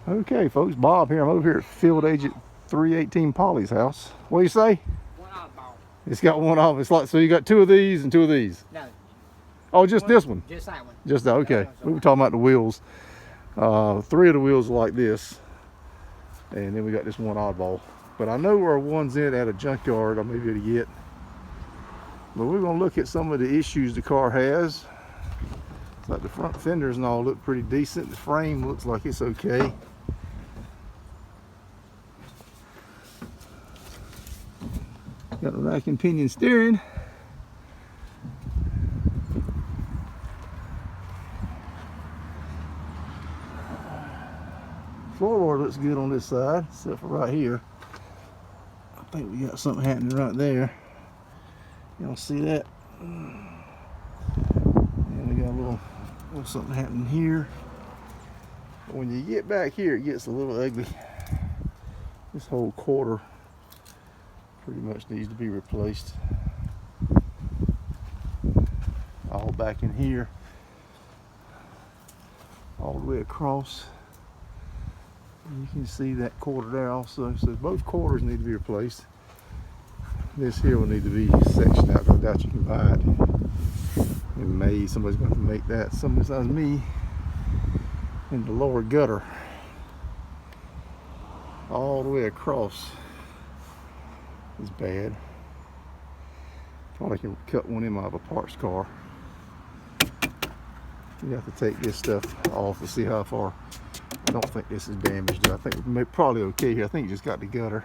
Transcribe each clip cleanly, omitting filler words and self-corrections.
Okay, folks, Bob here. I'm over here at Field Agent 318 Polly's house. What do you say? One oddball. It's got one off. It's like, so you got two of these and two of these? No. Oh, just this one? Just that one. Just that, okay. We were talking about the wheels. Three of the wheels are like this. And then we got this one oddball. But I know where one's in at a junkyard I may be able to get. But we're going to look at some of the issues the car has. It's like the front fenders and all look pretty decent. The frame looks like it's okay. Got the rack and pinion steering. Floorboard looks good on this side, except for right here. I think we got something happening right there. Y'all see that? And we got a little something happening here. But when you get back here, it gets a little ugly. This whole quarter pretty much needs to be replaced. All back in here, all the way across. You can see that quarter there also. So both quarters need to be replaced. This here will need to be sectioned out. I doubt you can buy it in May. Somebody's going to make that. Somebody besides me. In the lower gutter, all the way across, is bad. Probably can cut one in out of a parts car. You have to take this stuff off to see how far. I don't think this is damaged. I think we're probably okay here. I think you just got the gutter.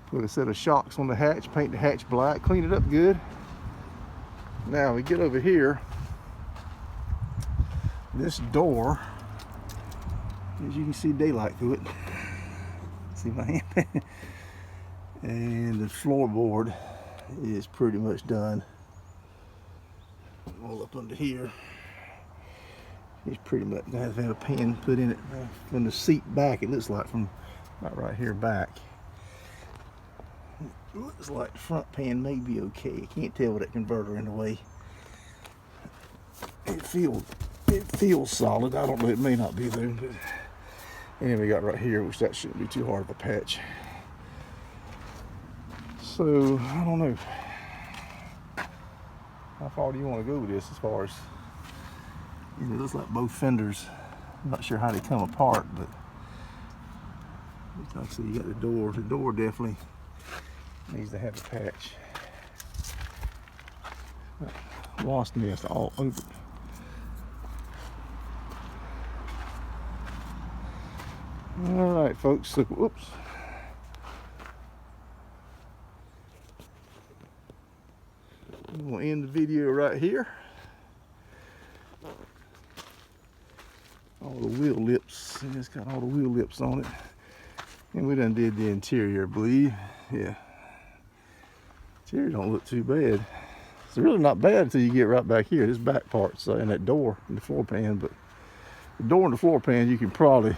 Put a set of shocks on the hatch, paint the hatch black, clean it up good. Now we get over here. This door, as you can see daylight through it. See my hand? And the floorboard is pretty much done. All up under here. It's pretty much gonna have to have a pan put in it from the seat back. It looks like from about right here back. It looks like the front pan may be okay. I can't tell with that converter in the way. It feels solid. I don't know. It may not be though. But and then we got right here, which that shouldn't be too hard of a patch. So I don't know. How far do you want to go with this as far as? It looks like both fenders. I'm not sure how they come apart, but like I said, you got the door. The door definitely needs to have a patch. Wasp nest all over. All right, folks. So, whoops. I'm gonna end the video right here. All the wheel lips, it's got all the wheel lips on it. And we done did the interior, I believe. Yeah. Interior don't look too bad. It's really not bad until you get right back here. This back part's and that door and the floor pan, but the door and the floor pan, you can probably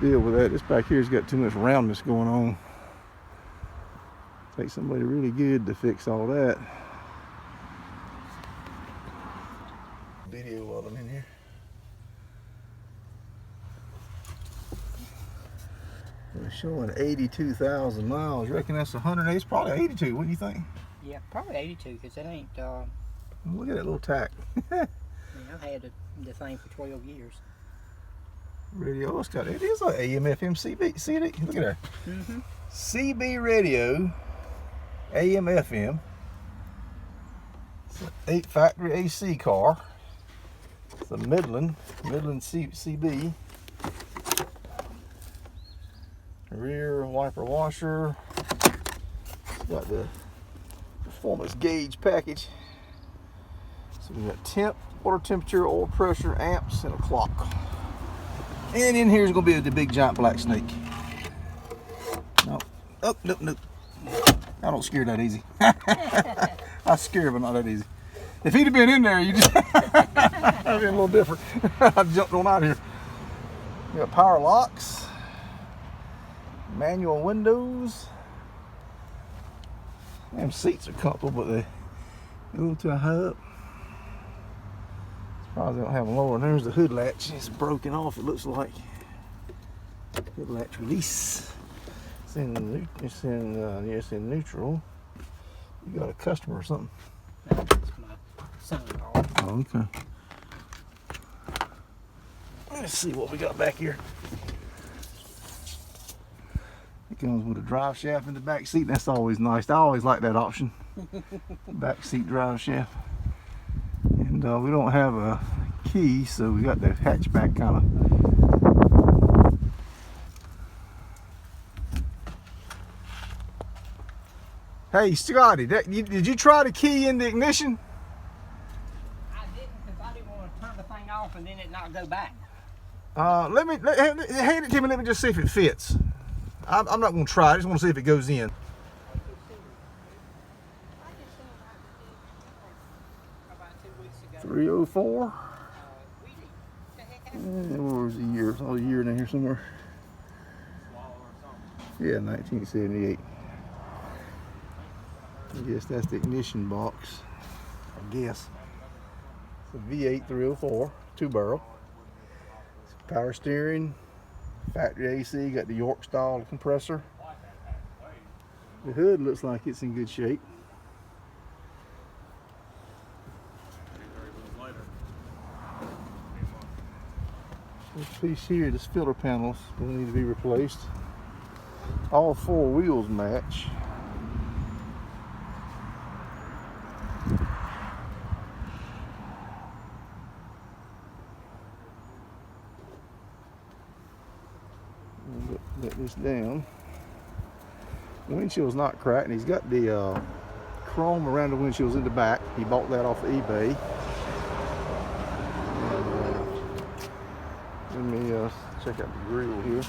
deal with that. This back here's got too much roundness going on. Take somebody really good to fix all that. Video while I'm in here. We're showing 82,000 miles. You reckon that's 108? It's probably 82. What do you think? Yeah, probably 82 because it ain't. Look at that little tack. I mean, I've had the thing for 12 years. Radio, it's got it is like AM FM CB. See it? Look at that. CB radio, AM FM. It's an 8 factory AC car. It's a Midland CB. Rear wiper washer. It's got the performance gauge package. So we got temp, water temperature, oil pressure, amps, and a clock. And in here is going to be the big giant black snake. No, oh, nope. I don't scare that easy. I scare, but not that easy. If he'd have been in there, you just I'd been a little different. I jumped on out of here. We got power locks. Manual windows. Them seats are comfortable, but they go to a high up. It's Probably don't have a lower. There's the hood latch. It's broken off, it looks like. Hood latch release. It's in neutral. You got a customer or something? That's my son-in-law. Oh, okay. Let's see what we got back here. It comes with a drive shaft in the back seat. That's always nice. I always like that option. Back seat drive shaft. And we don't have a key, so we got the hatchback kind of. Hey, Scotty, did you try to key in the ignition? I didn't, because I didn't want to turn the thing off and then it not go back. Hand it to me. Let me just see if it fits. I'm not going to try. I just want to see if it goes in. 304. Where's the year? Oh, a year in here somewhere. Yeah, 1978. I guess that's the ignition box. I guess. It's a V8 304, 2-barrel. Power steering, factory AC, got the York style compressor. The hood looks like it's in good shape. This piece here, this filter panels will need to be replaced. All 4 wheels match. Let this down. Windshield's not cracked, and he's got the chrome around the windshields in the back. He bought that off of eBay. And, let me check out the grill here.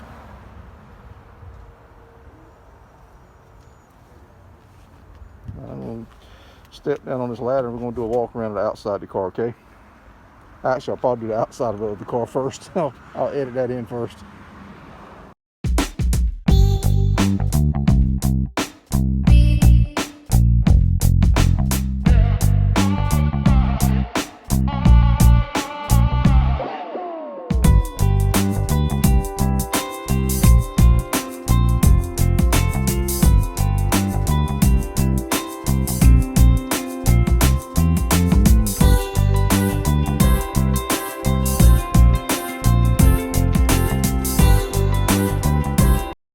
I'm going to step down on this ladder, and we're going to do a walk around the outside of the car, okay? Actually, I'll probably do the outside of the car first. I'll edit that in first.